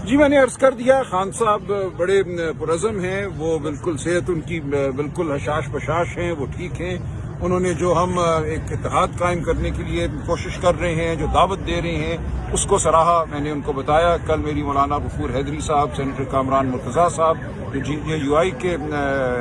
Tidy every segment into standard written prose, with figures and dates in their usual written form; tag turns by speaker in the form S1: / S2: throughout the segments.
S1: جی میں نے عرض کر دیا، خان صاحب بڑے پرعزم ہیں، وہ بالکل صحت ان کی بالکل حشاش بشاش ہیں، وہ ٹھیک ہیں۔ انہوں نے جو ہم ایک اتحاد قائم کرنے کے لیے کوشش کر رہے ہیں، جو دعوت دے رہے ہیں، اس کو سراہا۔ میں نے ان کو بتایا، کل میری مولانا غفور حیدری صاحب، سینیٹر کامران مرتضیٰ صاحب جو GUI کے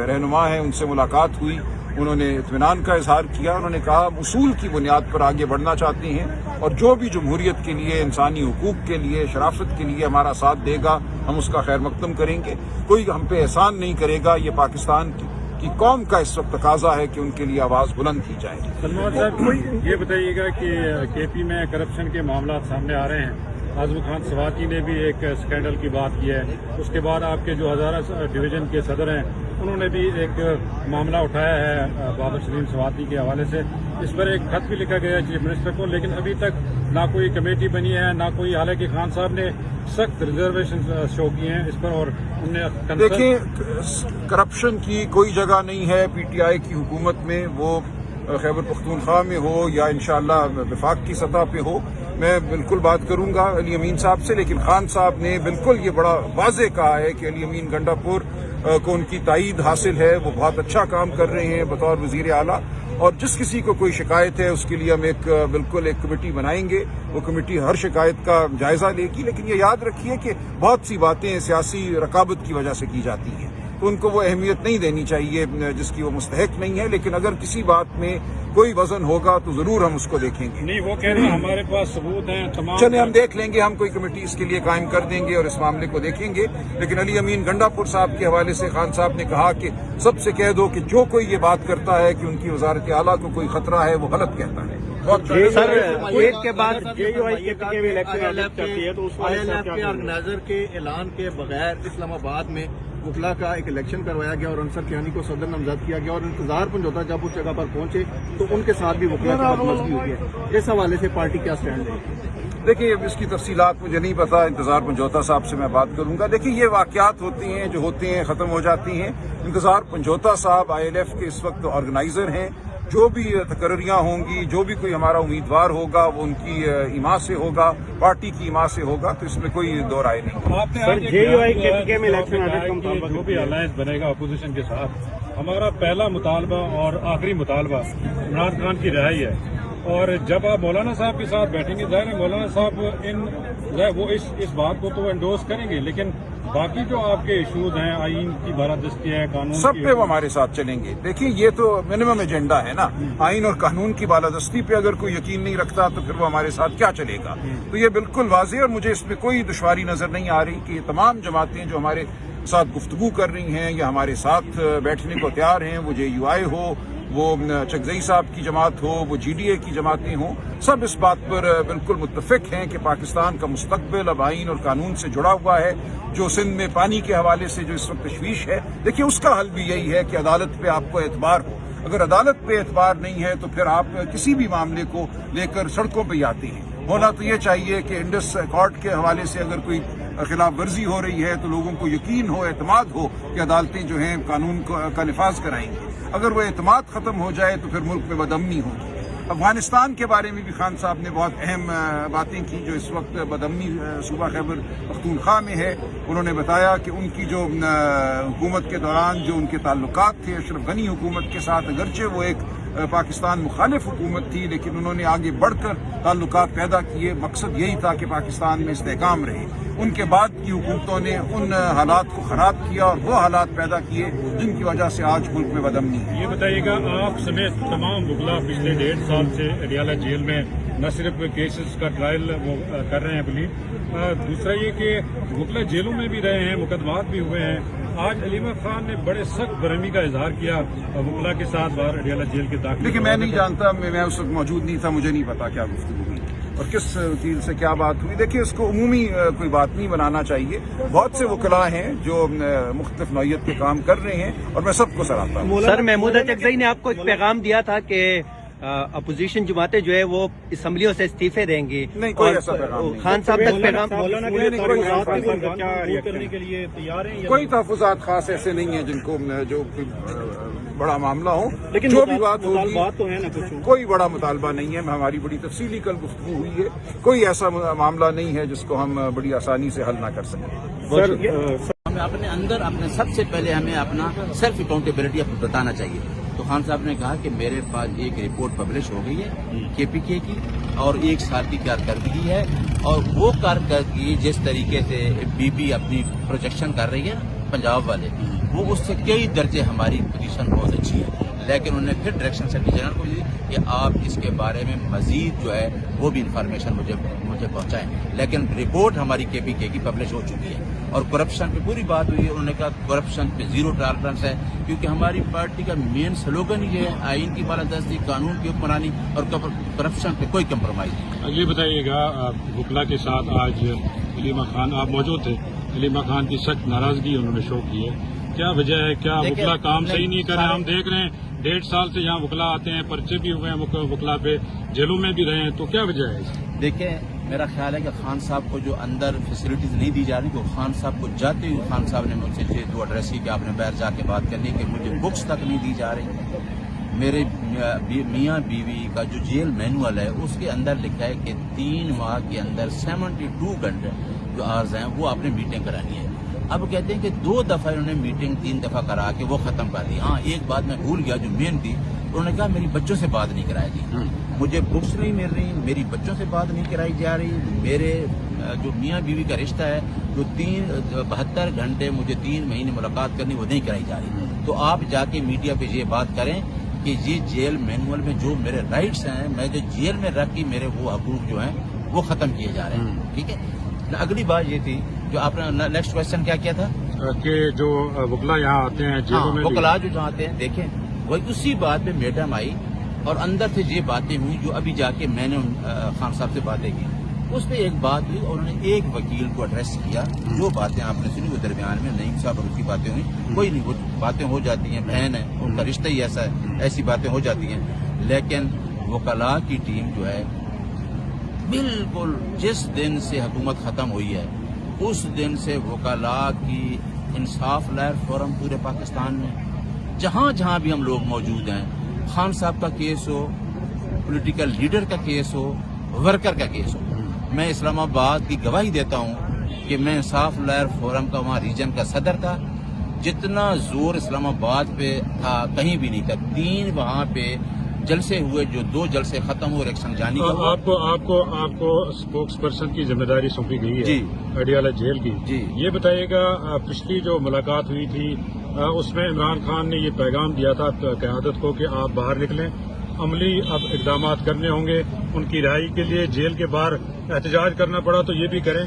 S1: رہنما ہیں، ان سے ملاقات ہوئی، انہوں نے اطمینان کا اظہار کیا۔ انہوں نے کہا اصول کی بنیاد پر آگے بڑھنا چاہتے ہیں، اور جو بھی جمہوریت کے لیے، انسانی حقوق کے لیے، شرافت کے لیے ہمارا ساتھ دے گا، ہم اس کا خیر مقدم کریں گے۔ کوئی ہم پہ احسان نہیں کرے گا۔ یہ پاکستان کی قوم کا اس وقت تقاضا ہے کہ ان کے لیے آواز بلند کی جائے۔
S2: سلمان صاحب یہ بتائیے گا کہ KP میں کرپشن کے معاملات سامنے آ رہے ہیں، اعظم خان سواتی نے بھی ایک سکینڈل کی بات کی ہے، اس کے بعد آپ کے جو ہزارہ ڈویژن کے صدر ہیں انہوں نے بھی ایک معاملہ اٹھایا ہے بابر شرین سواتی کے حوالے سے۔ اس پر ایک خط بھی لکھا گیا ہے چیف منسٹر کو، لیکن ابھی تک نہ کوئی کمیٹی بنی ہے، نہ کوئی، حالانکہ خان صاحب نے سخت ریزرویشن شو کیے ہیں اس پر، اور انہیں
S1: دیکھیں کرپشن کی کوئی جگہ نہیں ہے PTI کی حکومت میں، وہ خیبر پختونخوا میں ہو یا انشاءاللہ وفاق کی سطح پہ ہو۔ میں بالکل بات کروں گا علی امین صاحب سے، لیکن خان صاحب نے بالکل یہ بڑا واضح کہا ہے کہ علی امین گنڈا پور کو ان کی تائید حاصل ہے، وہ بہت اچھا کام کر رہے ہیں بطور وزیر اعلیٰ، اور جس کسی کو کوئی شکایت ہے اس کے لیے ہم بالکل ایک کمیٹی بنائیں گے، وہ کمیٹی ہر شکایت کا جائزہ لے گی۔ لیکن یہ یاد رکھیے کہ بہت سی باتیں سیاسی رقابت کی وجہ سے کی جاتی ہیں، تو ان کو وہ اہمیت نہیں دینی چاہیے جس کی وہ مستحق نہیں ہے، لیکن اگر کسی بات میں کوئی وزن ہوگا تو ضرور ہم اس کو دیکھیں گے۔
S2: نہیں، وہ کہہ رہے ہیں ہمارے پاس ثبوت ہیں تمام،
S1: چلے ہم دیکھ لیں گے، ہم کوئی کمیٹی اس کے لیے قائم کر دیں گے اور اس معاملے کو دیکھیں گے۔ لیکن علی امین گنڈا پور صاحب کے حوالے سے خان صاحب نے کہا کہ سب سے کہہ دو کہ جو کوئی یہ بات کرتا ہے کہ ان کی وزارت اعلیٰ کو کوئی خطرہ ہے، وہ غلط کہتا ہے۔
S3: سر ایک کے بعد آرگنائزر کے اعلان کے بغیر اسلام آباد میں وکلا کا ایک الیکشن کروایا گیا اور انصر کیانی کو صدر نامزد کیا گیا، اور انتظار پنجوتا جب اس جگہ پر پہنچے تو ان کے ساتھ بھی وکلا کی بدمزگی ہوئی ہے۔ اس حوالے سے پارٹی کیا سٹینڈ ہے؟
S1: دیکھیے اس کی تفصیلات مجھے نہیں پتا، انتظار پنجوتا صاحب سے میں بات کروں گا۔ دیکھیے یہ واقعات ہوتے ہیں، جو ہوتے ہیں ختم ہو جاتی ہیں۔ انتظار پنجوتا صاحب ILF کے اس وقت آرگنائزر ہیں، جو بھی تقرریاں ہوں گی، جو بھی کوئی ہمارا امیدوار ہوگا وہ ان کی ایما سے ہوگا، پارٹی کی ایما سے ہوگا، تو اس میں کوئی دو رائے نہیں۔
S2: آپ نے میں جو بھی الائنس بنے گا اپوزیشن کے ساتھ، ہمارا پہلا مطالبہ اور آخری مطالبہ عمران خان کی رہائی ہے، اور جب آپ مولانا صاحب کے ساتھ بیٹھیں گے، ظاہر ہے مولانا صاحب وہ اس بات کو تو انڈورس کریں گے، لیکن باقی جو آپ کے ایشوز ہیں، آئین کی بالادستی ہے، قانون
S1: سب پہ وہ ہمارے ساتھ چلیں گے۔ دیکھیں یہ تو منیمم ایجنڈا ہے نا، آئین اور قانون کی بالادستی پہ اگر کوئی یقین نہیں رکھتا تو پھر وہ ہمارے ساتھ کیا چلے گا؟ تو یہ بالکل واضح، اور مجھے اس میں کوئی دشواری نظر نہیں آ رہی کہ یہ تمام جماعتیں جو ہمارے ساتھ گفتگو کر رہی ہیں یا ہمارے ساتھ بیٹھنے کو تیار ہیں، وہ JUI ہو، وہ چکزئی صاحب کی جماعت ہو، وہ GDA کی جماعتیں ہوں، سب اس بات پر بالکل متفق ہیں کہ پاکستان کا مستقبل اب آئین اور قانون سے جڑا ہوا ہے۔ جو سندھ میں پانی کے حوالے سے جو اس وقت تشویش ہے، دیکھیے اس کا حل بھی یہی ہے کہ عدالت پہ آپ کو اعتبار ہو۔ اگر عدالت پہ اعتبار نہیں ہے تو پھر آپ کسی بھی معاملے کو لے کر سڑکوں پہ آتے ہیں۔ ہونا تو یہ چاہیے کہ انڈس کارڈ کے حوالے سے اگر کوئی خلاف ورزی ہو رہی ہے تو لوگوں کو یقین ہو، اعتماد ہو کہ عدالتیں جو ہیں قانون کا نفاذ کرائیں گی۔ اگر وہ اعتماد ختم ہو جائے تو پھر ملک میں بدامنی ہوگی۔ افغانستان کے بارے میں بھی خان صاحب نے بہت اہم باتیں کی، جو اس وقت بدامنی صوبہ خیبر پختونخوا میں ہے۔ انہوں نے بتایا کہ ان کی جو حکومت کے دوران جو ان کے تعلقات تھے اشرف غنی حکومت کے ساتھ، اگرچہ وہ ایک پاکستان مخالف حکومت تھی، لیکن انہوں نے آگے بڑھ کر تعلقات پیدا کیے۔ مقصد یہی تھا کہ پاکستان میں استحکام رہے۔ ان کے بعد کی حکومتوں نے ان حالات کو خراب کیا اور وہ حالات پیدا کیے جن کی وجہ سے آج ملک میں بدامنی ہے۔
S2: یہ بتائیے گا، آپ سمیت تمام وکلا پچھلے 1.5 سال سے اڈیالہ جیل میں نہ صرف کیسز کا ٹرائل وہ کر رہے ہیں دوسرا یہ کہ وکلا جیلوں میں بھی رہے ہیں، مقدمات بھی ہوئے ہیں۔ آج علیمہ خان نے بڑے سخت برہمی کا اظہار کیا وکلا کے ساتھ باہر اڈیالہ جیل کے داخل۔
S1: لیکن میں نہیں جانتا، میں اس وقت موجود نہیں تھا، مجھے نہیں پتا کیا گفتگو ہوئی اور کس وکیل سے کیا بات ہوئی۔ دیکھیے اس کو عمومی کوئی بات نہیں بنانا چاہیے۔ بہت سے وکلاء ہیں جو مختلف نوعیت کے کام کر رہے ہیں اور میں سب کو سراہتا ہوں۔
S4: سر محمود چکزئی نے آپ کو ایک پیغام دیا تھا کہ اپوزیشن جماعتیں جو ہے وہ اسمبلیوں سے استعفے دیں گی.
S1: نہیں، کوئی ایسا پیغام نہیں.
S4: خان صاحب تک پیغام
S2: کرنے کے لیے تیار ہیں؟
S1: کوئی تحفظات خاص ایسے نہیں ہیں جن کو جو بڑا معاملہ ہو، لیکن جو بھی بات ہوگی
S2: تو ہے نا کچھ.
S1: کوئی بڑا مطالبہ نہیں ہے. ہماری بڑی تفصیلی کل گفتگو ہوئی ہے. کوئی ایسا معاملہ نہیں ہے جس کو ہم بڑی آسانی سے حل نہ کر سکیں.
S5: ہمیں اپنے اندر سب سے پہلے ہمیں اپنا سیلف اکاؤنٹیبلٹی بتانا چاہیے. تو خان صاحب نے کہا کہ میرے پاس ایک رپورٹ پبلش ہو گئی ہے کے پی کے کی، اور 1 سال کی کارکردگی ہے، اور وہ کارکردگی جس طریقے سے بی پی اپنی پروجیکشن کر رہی ہے پنجاب والے، وہ اس سے کئی درجے ہماری پوزیشن بہت اچھی ہے. لیکن انہوں نے پھر ڈائریکشن سیکرٹری جنرل کو دی کہ آپ اس کے بارے میں مزید جو ہے وہ بھی انفارمیشن مجھے پہنچائیں. لیکن رپورٹ ہماری کے پی کے کی پبلش ہو چکی ہے. اور کرپشن پہ پوری بات ہوئی ہے. انہوں نے کہا کرپشن پہ 0 ٹالرنس ہے، کیونکہ ہماری پارٹی کا مین سلوگن یہ ہے آئین کی بالادستی، قانون کی حکمرانی، اور کرپشن پہ کوئی کمپرومائز نہیں.
S2: یہ بتائیے گا، وکلا کے ساتھ آج علیمہ خان آپ موجود تھے. علیمہ خان کی سخت ناراضگی انہوں نے شو کی ہے. کیا وجہ ہے؟ کیا وکلا کام صحیح نہیں کر رہے؟ ہم دیکھ رہے ہیں 1.5 سال سے یہاں وکلا آتے ہیں، پرچے بھی ہوئے ہیں وکلا پہ، جیلوں میں بھی رہے ہیں، تو کیا وجہ ہے؟
S5: دیکھیں، میرا خیال ہے کہ خان صاحب کو جو اندر فیسلٹیز نہیں دی جا رہی، تو خان صاحب کو جاتے ہوئے خان صاحب نے مجھ سے یہ 2 ایڈریس کی کہ آپ نے باہر جا کے بات کرنی، کہ مجھے بکس تک نہیں دی جا رہی. میرے میاں بیوی کا جو جیل مینول ہے اس کے اندر لکھا ہے کہ 3 ماہ کے اندر 72 گھنٹے جو آرز ہیں وہ آپ نے میٹنگ کرانی ہے. اب کہتے ہیں کہ 2 دفعہ انہوں نے میٹنگ 3 دفعہ کرا کے وہ ختم کر دی. ہاں، ایک بات میں بھول گیا جو مین تھی، انہوں نے کہا میری بچوں سے بات نہیں کرائی دی، مجھے بکس نہیں مل رہی، میری بچوں سے بات نہیں کرائی جا رہی، میرے جو میاں بیوی کا رشتہ ہے جو 72 گھنٹے مجھے 3 مہینے ملاقات کرنی وہ نہیں کرائی جا رہی. تو آپ جا کے میڈیا پہ یہ بات کریں کہ یہ جیل مینول میں جو میرے رائٹس ہیں، میں جو جیل میں رکھ کے میرے وہ حقوق جو ہیں وہ ختم کیے جا رہے ہیں. ٹھیک ہے. اگلی بات یہ تھی جو آپ نے نیکسٹ کوشچن کیا کیا تھا
S2: کہ جو وکلا یہاں آتے ہیں جیلوں میں،
S5: وکلا جو جہاں آتے ہیں، دیکھیں وہی اسی بات پہ میڈم آئی اور اندر سے یہ باتیں ہوئی جو ابھی جا کے میں نے خان صاحب سے باتیں کی. اس پہ ایک بات ہوئی اور انہوں نے ایک وکیل کو ایڈریس کیا. جو باتیں آپ نے سنی وہ درمیان میں نعیم صاحب اور اس کی باتیں ہوئی، کوئی نہیں، وہ باتیں ہو جاتی ہیں، بہن ہے، ان کا رشتہ ہی ایسا ہے، ایسی باتیں ہو جاتی ہیں. لیکن وکلا کی ٹیم جو ہے بالکل جس دن سے حکومت ختم ہوئی ہے اس دن سے وکلاء کی انصاف لہر فورم پورے پاکستان میں جہاں جہاں بھی ہم لوگ موجود ہیں، خان صاحب کا کیس ہو، پولیٹیکل لیڈر کا کیس ہو، ورکر کا کیس ہو، میں اسلام آباد کی گواہی دیتا ہوں کہ میں انصاف لہر فورم کا وہاں ریجن کا صدر تھا. جتنا زور اسلام آباد پہ تھا کہیں بھی نہیں تھا. 3 وہاں پہ جلسے ہوئے، جو 2 جلسے ختم ہوئے الیکشن جانی کا.
S2: آپ کو اسپوکس پرسن کی ذمہ داری سونپی گئی ہے
S5: جی
S2: اڈیالہ جیل کی.
S5: جی.
S2: یہ بتائیے گا، پچھلی جو ملاقات ہوئی تھی اس میں عمران خان نے یہ پیغام دیا تھا قیادت کو کہ آپ باہر نکلیں، عملی اب اقدامات کرنے ہوں گے. ان کی رہائی کے لیے جیل کے باہر احتجاج کرنا پڑا تو یہ بھی کریں.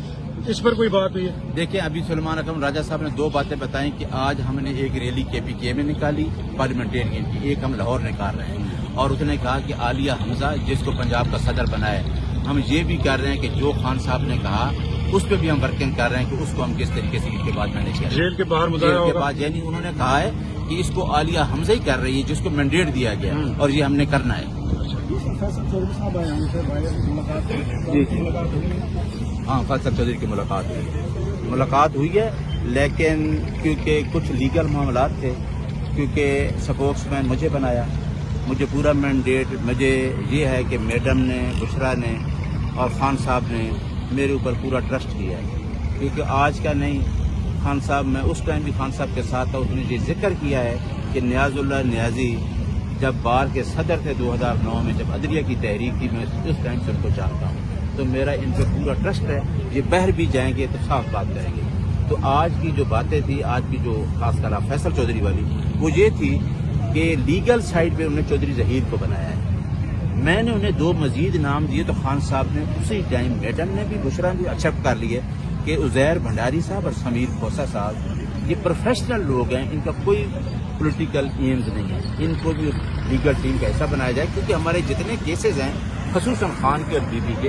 S2: اس پر کوئی بات ہوئی ہے؟
S5: دیکھیں، ابھی سلمان اکرم راجہ صاحب نے 2 باتیں بتائیں کہ آج ہم نے ایک ریلی کے پی کے میں نکالی پارلیمنٹرین کی، ایک ہم لاہور نکال رہے ہیں. اور اس نے کہا کہ عالیہ حمزہ جس کو پنجاب کا صدر بنائے، ہم یہ بھی کر رہے ہیں کہ جو خان صاحب نے کہا اس پہ بھی ہم ورکنگ کر رہے ہیں کہ اس کو ہم کس طریقے سے عید کے بعد مینیج کریں.
S2: جیل کے باہر مظاہرہ
S5: جیل کے
S2: ہوگا؟
S5: بعد یعنی انہوں نے کہا ہے کہ اس کو عالیہ حمزہ ہی کر رہی ہے جس کو مینڈیٹ دیا گیا اور یہ ہم نے کرنا ہے. ہاں، فیصل چودھری کی ملاقات ہوئی ہے، لیکن کیونکہ کچھ لیگل معاملات تھے، کیونکہ سپوکس مین مجھے بنایا، مجھے پورا مینڈیٹ مجھے یہ ہے کہ میڈم نے، بشرا نے اور خان صاحب نے میرے اوپر پورا ٹرسٹ کیا ہے. کیونکہ آج کا نہیں، خان صاحب، میں اس ٹائم بھی خان صاحب کے ساتھ تھا، اس نے یہ ذکر کیا ہے کہ نیاز اللہ نیازی جب بار کے صدر تھے 2009 میں، جب عدلیہ کی تحریک تھی، میں اس ٹائم سے ان کو جانتا ہوں. تو میرا ان پہ پورا ٹرسٹ ہے. یہ باہر بھی جائیں گے تو صاف بات کریں گے. تو آج کی جو باتیں تھی، آج کی جو خاص کر فیصل چودھری والی، وہ یہ تھی کہ لیگل سائڈ پہ انہوں نے چودھری ظہیر کو بنایا ہے. میں نے انہیں 2 مزید نام دیے تو خان صاحب نے اسی ٹائم، میڈم نے بھی، بشرا نے بھی ایکسیپٹ کر لیے کہ عزیر بھنڈاری صاحب اور سمیر کھوسا صاحب یہ پروفیشنل لوگ ہیں، ان کا کوئی پولیٹیکل ایمز نہیں ہے. ان کو بھی لیگل ٹیم کا ایسا بنایا جائے، کیونکہ ہمارے جتنے کیسز ہیں خصوصاً خان کے اور بی بی کے